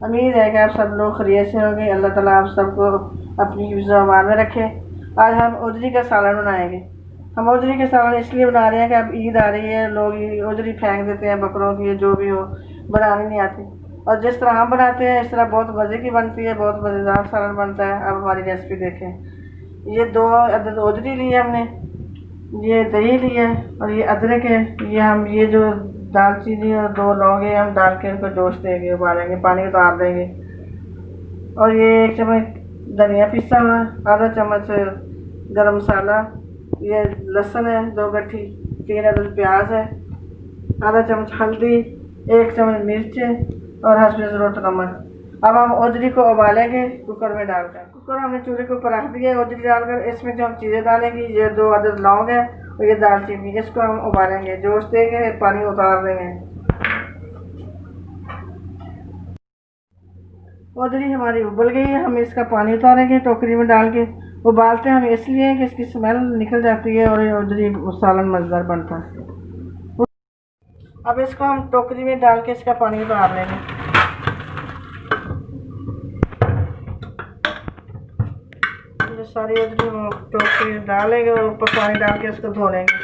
उम्मीद है कि आप सब लोग खैरियत से होंगे। अल्लाह ताला आप सबको अपनी हिफ्ज़-ओ-अमान में रखे। आज हम उजरी का सालन बनाएंगे। हम उजरी के सालन इसलिए बना रहे हैं कि अब ईद आ रही है, लोग उजरी फेंक देते हैं बकरों की, जो भी हो, बनानी नहीं आती। और जिस तरह हम बनाते हैं इस तरह बहुत मज़े की बनती है, बहुत मज़ेदार सालन बनता है। अब हमारी रेसिपी देखें। ये 2 अदद उजरी ली है हमने, ये दही ली है और ये अदरक है। ये जो दालचीनी और 2 लौंगे हम डाल के इनको जोश देंगे, उबालेंगे, पानी उतार देंगे। और ये 1 चम्मच धनिया पिसा हुआ, आधा चम्मच गरम मसाला, ये लहसुन है 2 गट्ठी, 3 अदद प्याज है, आधा चम्मच हल्दी, 1 चम्मच मिर्च और हस्बे ज़रूरत नमक। अब हम उजरी को उबालेंगे कुकर में डालकर। कुकर हमने चूल्हे के ऊपर रख दिया है उजरी डालकर। इसमें जो हम चीज़ें डालेंगे, ये 2 अदद लौंग है और ये दालचीनी, इसको हम उबालेंगे, जोश देंगे, पानी उतार देंगे। उजरी हमारी उबल गई है, हम इसका पानी उतारेंगे टोकरी में डाल के। उबालते हैं हम इसलिए कि इसकी स्मेल निकल जाती है और ये उजरी सालन मज़ेदार बनता है। अब इसको हम टोकरी में डाल के इसका पानी उतार लेंगे। ये सारी उजरी हम टोकरी में डालेंगे और ऊपर पानी डाल के इसको धो लेंगे।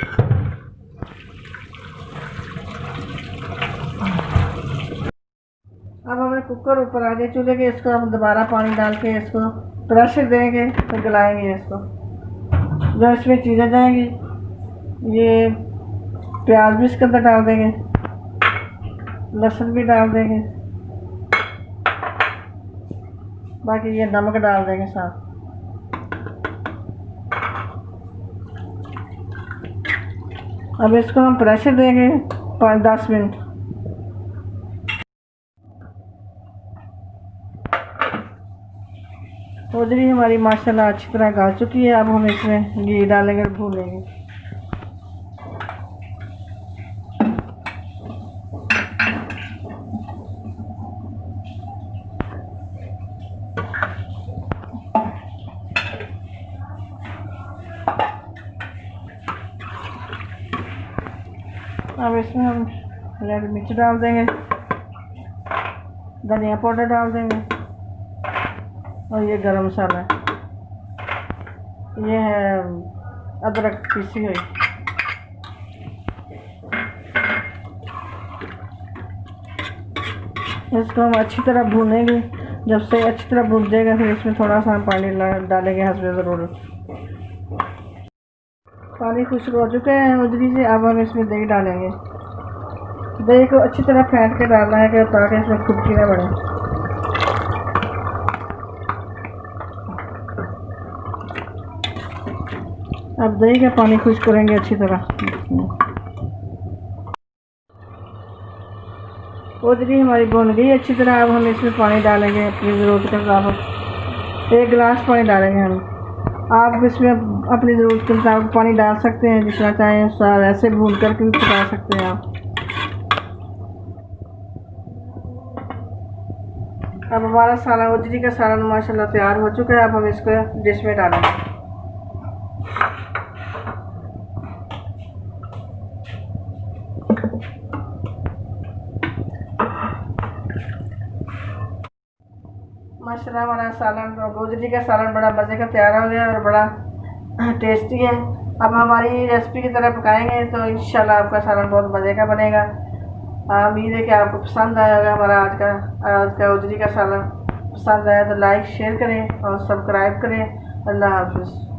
अब हमें कुकर ऊपर आ गए चूल्हे के, इसको हम दोबारा पानी डाल के इसको प्रेशर देंगे, फिर गलाएंगे इसको। जो इसमें चीज़ें जाएंगी, ये प्याज भी इसके अंदर डाल देंगे, लहसुन भी डाल देंगे, बाकी ये नमक डाल देंगे साथ। अब इसको हम प्रेशर देंगे 5-10 मिनट। उजरी हमारी माशाल्लाह अच्छी तरह गल चुकी है। अब हम इसमें घी डालेंगे, भूनेंगे। अब इसमें हम रेड मिर्च डाल देंगे, धनिया पाउडर डाल देंगे और ये गरम मसाला, ये है अदरक पीसी हुई। इसको हम अच्छी तरह भूनेंगे। जब से अच्छी तरह भून जाएगा फिर इसमें थोड़ा सा पानी डालेंगे हस्बे ज़रूरत। पानी खुश्क हो चुके हैं उजरी से। अब हम इसमें दही डालेंगे। दही को अच्छी तरह फेंट के डालना है कि ताकि इसमें खुटकी ना बने। अब दही का पानी खुश्क करेंगे अच्छी तरह। उजरी हमारी भुन गई अच्छी तरह। अब हम इसमें पानी डालेंगे अपनी ज़रूरत के मुताबिक। 1 गिलास पानी डालेंगे हम। आप इसमें अपनी ज़रूरत के मुताबिक पानी डाल सकते हैं, जितना चाहें ऐसे भून करके भी पका सकते हैं आप। अब हमारा सालन, उजरी का सालन माशाल्लाह तैयार हो चुका है। अब हम इसको डिश में डालेंगे। माशाल्लाह हमारा सालन, उजरी का सालन बड़ा मज़े का तैयार हो गया और बड़ा टेस्टी है। अब हमारी रेसिपी की तरह पकाएंगे तो इंशाल्लाह आपका सालन बहुत मज़े का बनेगा। उम्मीद है कि आपको पसंद आया होगा हमारा आज का उजरी का सालन। पसंद आया तो लाइक शेयर करें और सब्सक्राइब करें। अल्लाह हाफ़िज़।